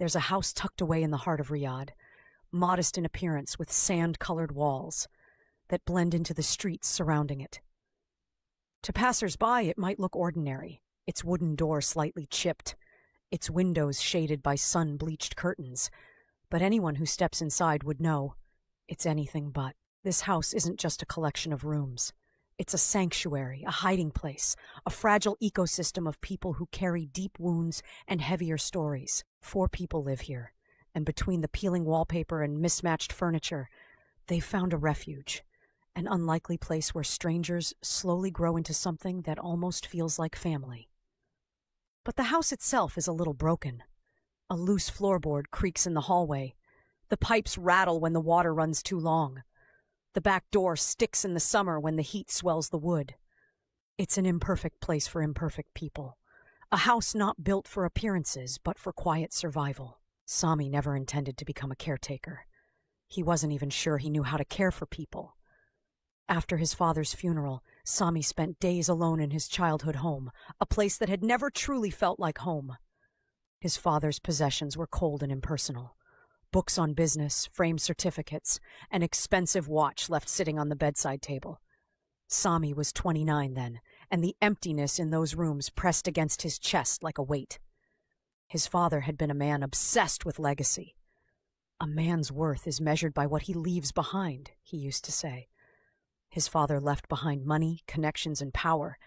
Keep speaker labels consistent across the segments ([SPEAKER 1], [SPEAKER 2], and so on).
[SPEAKER 1] There's a house tucked away in the heart of Riyadh, modest in appearance with sand-colored walls that blend into the streets surrounding it. To passers-by, it might look ordinary, its wooden door slightly chipped, its windows shaded by sun-bleached curtains, but anyone who steps inside would know it's anything but. This house isn't just a collection of rooms. It's a sanctuary, a hiding place, a fragile ecosystem of people who carry deep wounds and heavier stories. 4 people live here, and between the peeling wallpaper and mismatched furniture, they've found a refuge, an unlikely place where strangers slowly grow into something that almost feels like family. But the house itself is a little broken. A loose floorboard creaks in the hallway. The pipes rattle when the water runs too long. The back door sticks in the summer when the heat swells the wood. It's an imperfect place for imperfect people. A house not built for appearances, but for quiet survival. Sami never intended to become a caretaker. He wasn't even sure he knew how to care for people. After his father's funeral, Sami spent days alone in his childhood home, a place that had never truly felt like home. His father's possessions were cold and impersonal. Books on business, framed certificates, an expensive watch left sitting on the bedside table. Sami was 29 then, and the emptiness in those rooms pressed against his chest like a weight. His father had been a man obsessed with legacy. A man's worth is measured by what he leaves behind, he used to say. His father left behind money, connections, and power,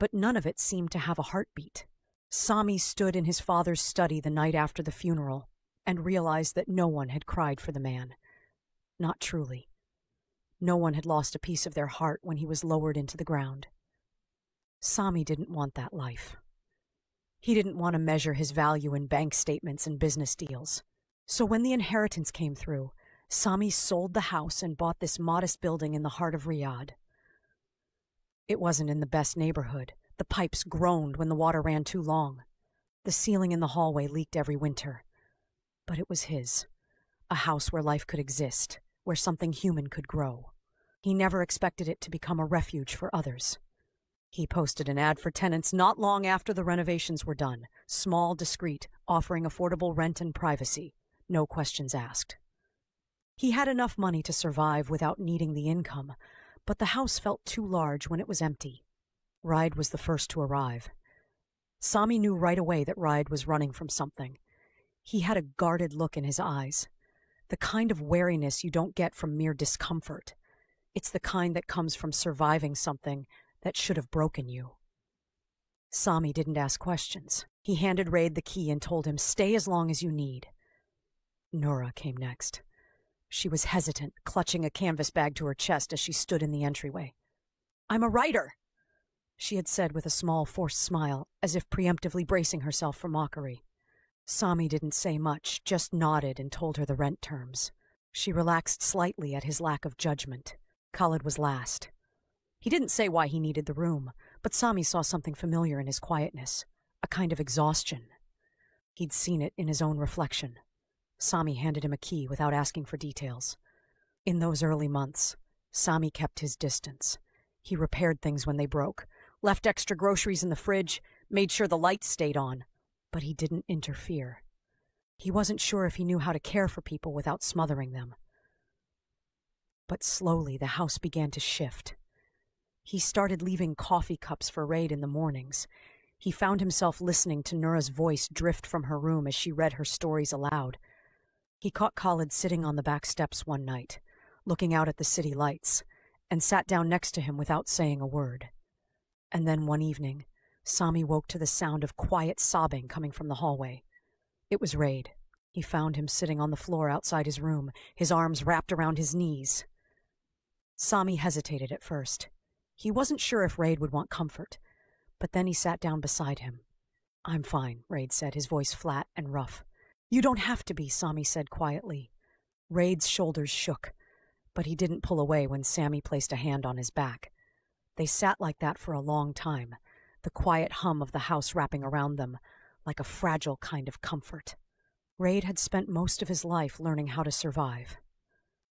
[SPEAKER 1] but none of it seemed to have a heartbeat. Sami stood in his father's study the night after the funeral and realized that no one had cried for the man. Not truly. No one had lost a piece of their heart when he was lowered into the ground. Sami didn't want that life. He didn't want to measure his value in bank statements and business deals. So when the inheritance came through, Sami sold the house and bought this modest building in the heart of Riyadh. It wasn't in the best neighborhood. The pipes groaned when the water ran too long. The ceiling in the hallway leaked every winter. But it was his. A house where life could exist, where something human could grow. He never expected it to become a refuge for others. He posted an ad for tenants not long after the renovations were done, small, discreet, offering affordable rent and privacy, no questions asked. He had enough money to survive without needing the income, but the house felt too large when it was empty. Raid was the first to arrive. Sami knew right away that Raid was running from something. He had a guarded look in his eyes, the kind of wariness you don't get from mere discomfort. It's the kind that comes from surviving something that should have broken you. Sami didn't ask questions. He handed Raid the key and told him, "Stay as long as you need." Nura came next. She was hesitant, clutching a canvas bag to her chest as she stood in the entryway. "I'm a writer," she had said with a small, forced smile, as if preemptively bracing herself for mockery. Sami didn't say much, just nodded and told her the rent terms. She relaxed slightly at his lack of judgment. Khalid was last. He didn't say why he needed the room, but Sami saw something familiar in his quietness, a kind of exhaustion. He'd seen it in his own reflection. Sami handed him a key without asking for details. In those early months, Sami kept his distance. He repaired things when they broke, left extra groceries in the fridge, made sure the lights stayed on, but he didn't interfere. He wasn't sure if he knew how to care for people without smothering them. But slowly the house began to shift. He started leaving coffee cups for Raid in the mornings. He found himself listening to Nura's voice drift from her room as she read her stories aloud. He caught Khalid sitting on the back steps one night, looking out at the city lights, and sat down next to him without saying a word. And then one evening, Sami woke to the sound of quiet sobbing coming from the hallway. It was Raid. He found him sitting on the floor outside his room, his arms wrapped around his knees. Sami hesitated at first. He wasn't sure if Raid would want comfort, but then he sat down beside him. "I'm fine," Raid said, his voice flat and rough. "You don't have to be," Sami said quietly. Raid's shoulders shook, but he didn't pull away when Sami placed a hand on his back. They sat like that for a long time, the quiet hum of the house wrapping around them, like a fragile kind of comfort. Raid had spent most of his life learning how to survive.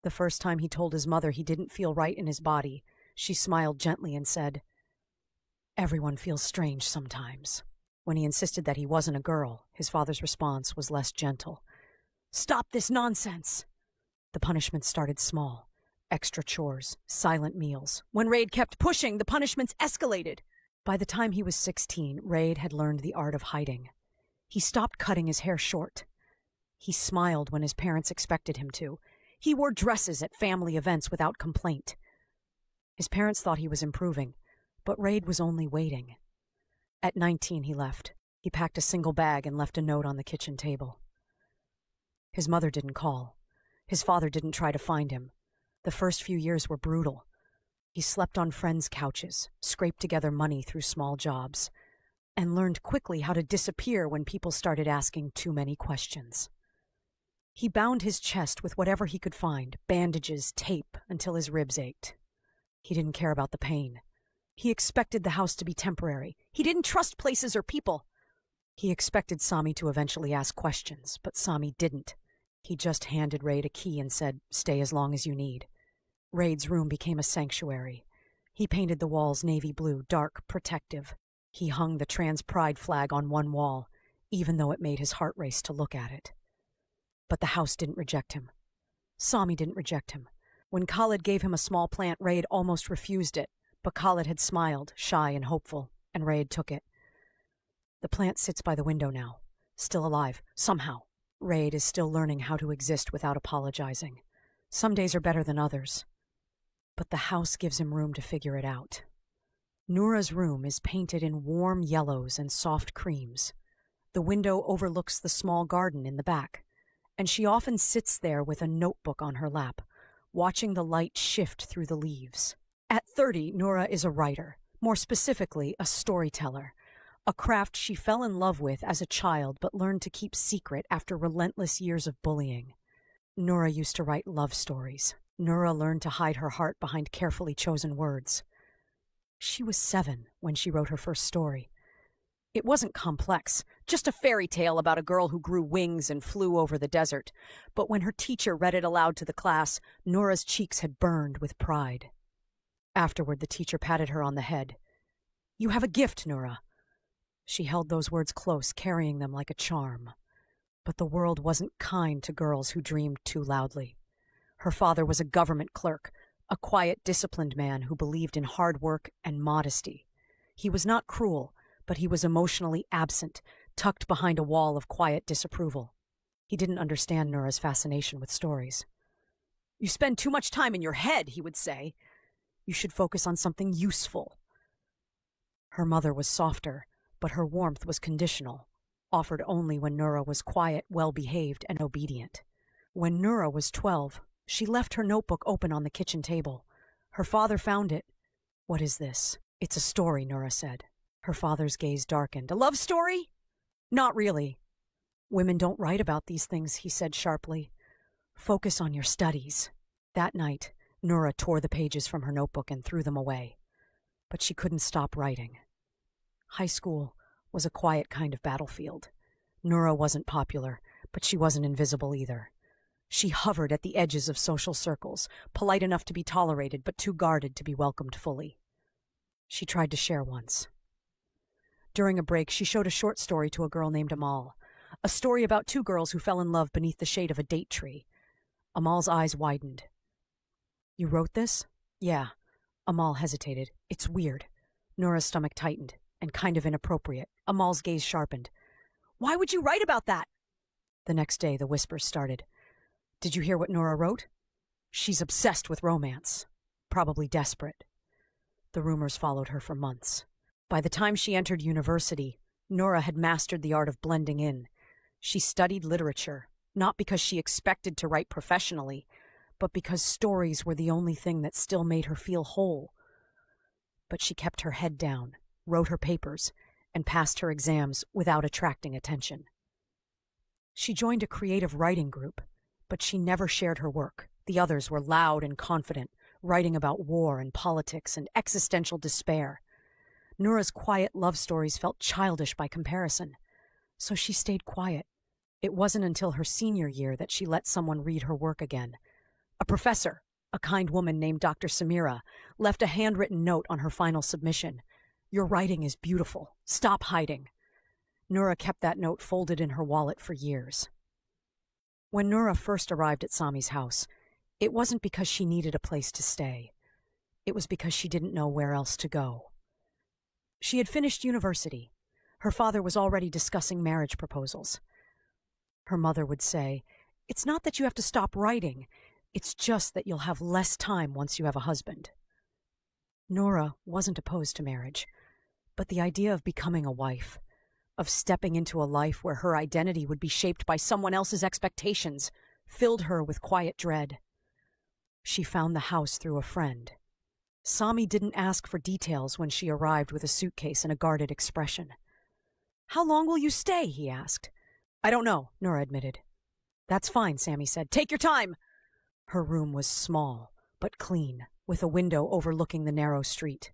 [SPEAKER 1] The first time he told his mother he didn't feel right in his body, she smiled gently and said, "Everyone feels strange sometimes." When he insisted that he wasn't a girl, his father's response was less gentle. Stop this nonsense! The punishments started small. Extra chores, silent meals. When Raid kept pushing, the punishments escalated. By the time he was 16, Raid had learned the art of hiding. He stopped cutting his hair short. He smiled when his parents expected him to. He wore dresses at family events without complaint. His parents thought he was improving, but Raid was only waiting. At 19, he left. He packed a single bag and left a note on the kitchen table. His mother didn't call. His father didn't try to find him. The first few years were brutal. He slept on friends' couches, scraped together money through small jobs, and learned quickly how to disappear when people started asking too many questions. He bound his chest with whatever he could find, bandages, tape, until his ribs ached. He didn't care about the pain. He expected the house to be temporary. He didn't trust places or people. He expected Sami to eventually ask questions, but Sami didn't. He just handed Raid a key and said, "Stay as long as you need." Raid's room became a sanctuary. He painted the walls navy blue, dark, protective. He hung the trans pride flag on one wall, even though it made his heart race to look at it. But the house didn't reject him. Sami didn't reject him. When Khalid gave him a small plant, Raid almost refused it, but Khalid had smiled, shy and hopeful, and Raid took it. The plant sits by the window now, still alive, somehow. Raid is still learning how to exist without apologizing. Some days are better than others, but the house gives him room to figure it out. Noura's room is painted in warm yellows and soft creams. The window overlooks the small garden in the back, and she often sits there with a notebook on her lap, watching the light shift through the leaves. At 30, Noura is a writer, more specifically, a storyteller, a craft she fell in love with as a child but learned to keep secret after relentless years of bullying. Noura used to write love stories. Noura learned to hide her heart behind carefully chosen words. She was 7 when she wrote her first story. It wasn't complex, just a fairy tale about a girl who grew wings and flew over the desert. But when her teacher read it aloud to the class, Noura's cheeks had burned with pride. Afterward, the teacher patted her on the head. "You have a gift, Noura." She held those words close, carrying them like a charm. But the world wasn't kind to girls who dreamed too loudly. Her father was a government clerk, a quiet, disciplined man who believed in hard work and modesty. He was not cruel, but he was emotionally absent, tucked behind a wall of quiet disapproval. He didn't understand Noura's fascination with stories. "You spend too much time in your head," he would say. "You should focus on something useful." Her mother was softer, but her warmth was conditional, offered only when Noura was quiet, well-behaved, and obedient. When Noura was 12, she left her notebook open on the kitchen table. Her father found it. "What is this?" "It's a story," Noura said. Her father's gaze darkened. "A love story?" "Not really." "Women don't write about these things," he said sharply. "Focus on your studies." That night, Noura tore the pages from her notebook and threw them away. But she couldn't stop writing. High school was a quiet kind of battlefield. Noura wasn't popular, but she wasn't invisible either. She hovered at the edges of social circles, polite enough to be tolerated, but too guarded to be welcomed fully. She tried to share once. During a break, she showed a short story to a girl named Amal, a story about 2 girls who fell in love beneath the shade of a date tree. Amal's eyes widened. "You wrote this?" "Yeah." Amal hesitated. "It's weird." Noura's stomach tightened, and kind of inappropriate. Amal's gaze sharpened. "Why would you write about that?" The next day, the whispers started. "Did you hear what Noura wrote? She's obsessed with romance. Probably desperate." The rumors followed her for months. By the time she entered university, Noura had mastered the art of blending in. She studied literature, not because she expected to write professionally, but because stories were the only thing that still made her feel whole. But she kept her head down, wrote her papers, and passed her exams without attracting attention. She joined a creative writing group, but she never shared her work. The others were loud and confident, writing about war and politics and existential despair. Noura's quiet love stories felt childish by comparison, so she stayed quiet. It wasn't until her senior year that she let someone read her work again. A professor, a kind woman named Dr. Samira, left a handwritten note on her final submission. "Your writing is beautiful. Stop hiding." Noura kept that note folded in her wallet for years. When Noura first arrived at Sami's house, it wasn't because she needed a place to stay. It was because she didn't know where else to go. She had finished university. Her father was already discussing marriage proposals. Her mother would say, "It's not that you have to stop writing. It's just that you'll have less time once you have a husband." Noura wasn't opposed to marriage, but the idea of becoming a wife, of stepping into a life where her identity would be shaped by someone else's expectations, filled her with quiet dread. She found the house through a friend. Sami didn't ask for details when she arrived with a suitcase and a guarded expression. "How long will you stay?" he asked. "I don't know," Noura admitted. "That's fine," Sami said. "Take your time." Her room was small, but clean, with a window overlooking the narrow street.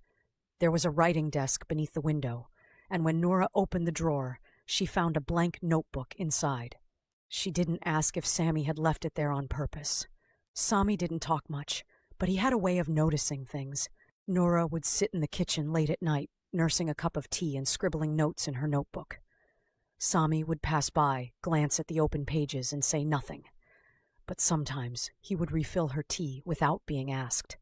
[SPEAKER 1] There was a writing desk beneath the window, and when Noura opened the drawer, she found a blank notebook inside. She didn't ask if Sami had left it there on purpose. Sami didn't talk much, but he had a way of noticing things. Noura would sit in the kitchen late at night, nursing a cup of tea and scribbling notes in her notebook. Sami would pass by, glance at the open pages, and say nothing. But sometimes he would refill her tea without being asked.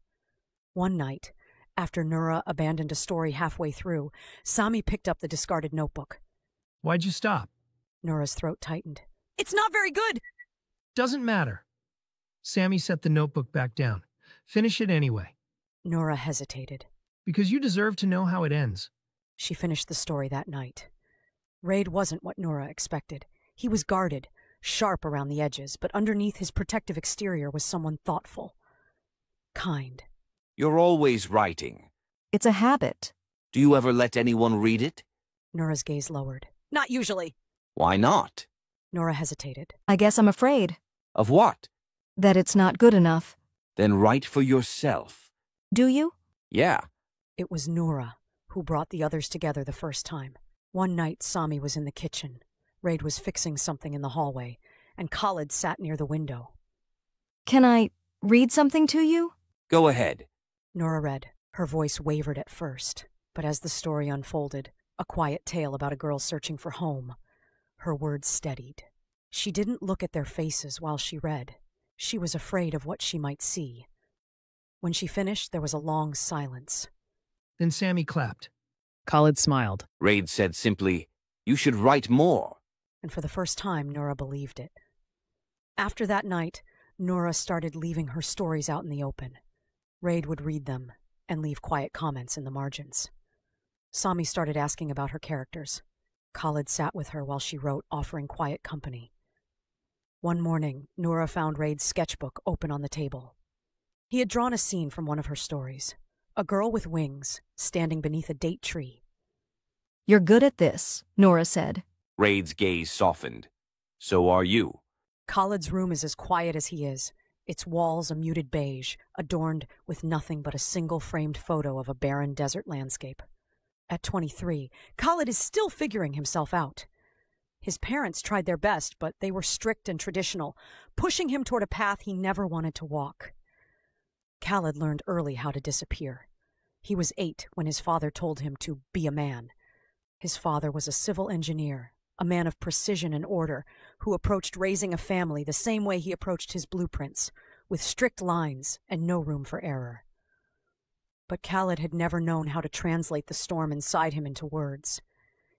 [SPEAKER 1] One night, after Noura abandoned a story halfway through, Sami picked up the discarded notebook.
[SPEAKER 2] "Why'd you stop?"
[SPEAKER 1] Noura's throat tightened. "It's not very good!"
[SPEAKER 2] "Doesn't matter." Sami set the notebook back down. "Finish it anyway."
[SPEAKER 1] Noura hesitated.
[SPEAKER 2] "Because you deserve to know how it ends."
[SPEAKER 1] She finished the story that night. Raid wasn't what Noura expected. He was guarded, sharp around the edges, but underneath his protective exterior was someone thoughtful. Kind.
[SPEAKER 3] "You're always writing.
[SPEAKER 4] It's a habit.
[SPEAKER 3] Do you ever let anyone read it?"
[SPEAKER 1] Noura's gaze lowered. "Not usually."
[SPEAKER 3] "Why not?"
[SPEAKER 1] Noura hesitated.
[SPEAKER 4] I guess I'm afraid
[SPEAKER 3] "Of what?"
[SPEAKER 4] that it's not good enough.
[SPEAKER 3] "Then write for yourself."
[SPEAKER 4] Do you?
[SPEAKER 3] "Yeah."
[SPEAKER 1] It was Noura who brought the others together the first time. One night, Sami was in the kitchen. Raid was fixing something in the hallway, and Khalid sat near the window.
[SPEAKER 4] Can I read something to you?
[SPEAKER 3] "Go ahead."
[SPEAKER 1] Noura read. Her voice wavered at first, but as the story unfolded, a quiet tale about a girl searching for home, her words steadied. She didn't look at their faces while she read. She was afraid of what she might see. When she finished, there was a long silence.
[SPEAKER 2] Then Sami clapped.
[SPEAKER 5] Khalid smiled.
[SPEAKER 3] Raid said simply, "You should write more."
[SPEAKER 1] And for the first time, Noura believed it. After that night, Noura started leaving her stories out in the open. Raid would read them and leave quiet comments in the margins. Sami started asking about her characters. Khalid sat with her while she wrote, offering quiet company. One morning, Noura found Raid's sketchbook open on the table. He had drawn a scene from one of her stories. A girl with wings, standing beneath a date tree.
[SPEAKER 4] You're good at this, Noura said.
[SPEAKER 3] Raid's gaze softened. "So are you."
[SPEAKER 1] Khalid's room is as quiet as he is, its walls a muted beige, adorned with nothing but a single framed photo of a barren desert landscape. At 23, Khalid is still figuring himself out. His parents tried their best, but they were strict and traditional, pushing him toward a path he never wanted to walk. Khalid learned early how to disappear. He was 8 when his father told him to be a man. His father was a civil engineer, a man of precision and order, who approached raising a family the same way he approached his blueprints, with strict lines and no room for error. But Khalid had never known how to translate the storm inside him into words.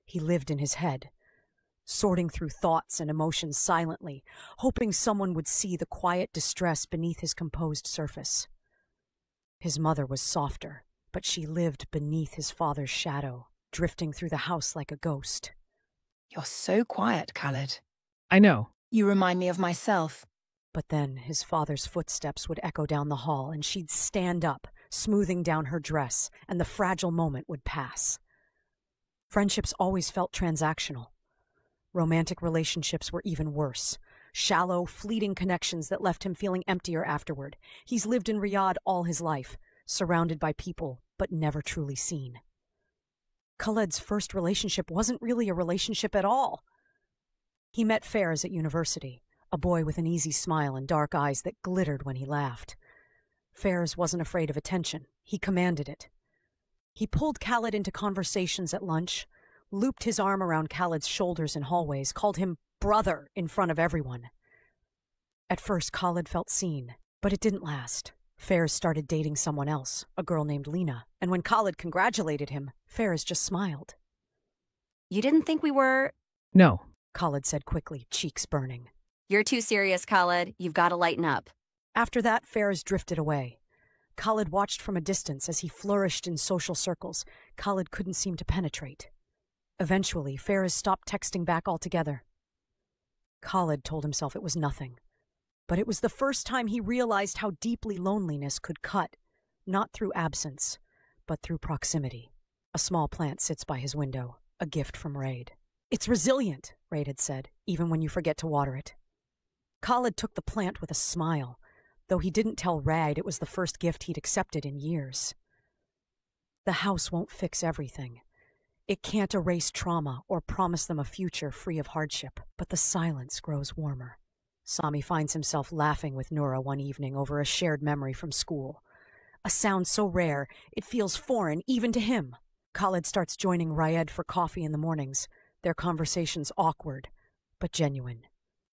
[SPEAKER 1] He lived in his head, sorting through thoughts and emotions silently, hoping someone would see the quiet distress beneath his composed surface. His mother was softer, but she lived beneath his father's shadow, drifting through the house like a ghost.
[SPEAKER 6] You're so quiet, Khalid.
[SPEAKER 5] I know.
[SPEAKER 6] You remind me of myself.
[SPEAKER 1] But then his father's footsteps would echo down the hall, and she'd stand up, smoothing down her dress, and the fragile moment would pass. Friendships always felt transactional. Romantic relationships were even worse. Shallow, fleeting connections that left him feeling emptier afterward. He's lived in Riyadh all his life, surrounded by people, but never truly seen. Khalid's first relationship wasn't really a relationship at all. He met Fairs at university, a boy with an easy smile and dark eyes that glittered when he laughed. Fairs wasn't afraid of attention. He commanded it. He pulled Khalid into conversations at lunch, looped his arm around Khalid's shoulders in hallways, called him brother in front of everyone. At first, Khalid felt seen, but it didn't last. Fairs started dating someone else, a girl named Lena, and when Khalid congratulated him, Fairs just smiled.
[SPEAKER 7] You didn't think we were...
[SPEAKER 5] No.
[SPEAKER 1] Khalid said quickly, cheeks burning.
[SPEAKER 7] You're too serious, Khalid. You've got to lighten up.
[SPEAKER 1] After that, Fairs drifted away. Khalid watched from a distance as he flourished in social circles Khalid couldn't seem to penetrate. Eventually, Fairs stopped texting back altogether. Khalid told himself it was nothing. But it was the first time he realized how deeply loneliness could cut, not through absence, but through proximity. A small plant sits by his window, a gift from Raid. It's resilient, Raid had said, even when you forget to water it. Khalid took the plant with a smile, though he didn't tell Raid it was the first gift he'd accepted in years. The house won't fix everything. It can't erase trauma or promise them a future free of hardship, but the silence grows warmer. Sami finds himself laughing with Noura one evening over a shared memory from school. A sound so rare, it feels foreign even to him. Khalid starts joining Raed for coffee in the mornings, their conversations awkward, but genuine.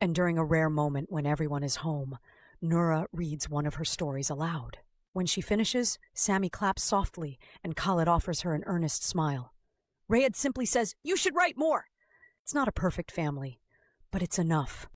[SPEAKER 1] And during a rare moment when everyone is home, Noura reads one of her stories aloud. When she finishes, Sami claps softly, and Khalid offers her an earnest smile. Raed simply says, "You should write more." It's not a perfect family, but it's enough.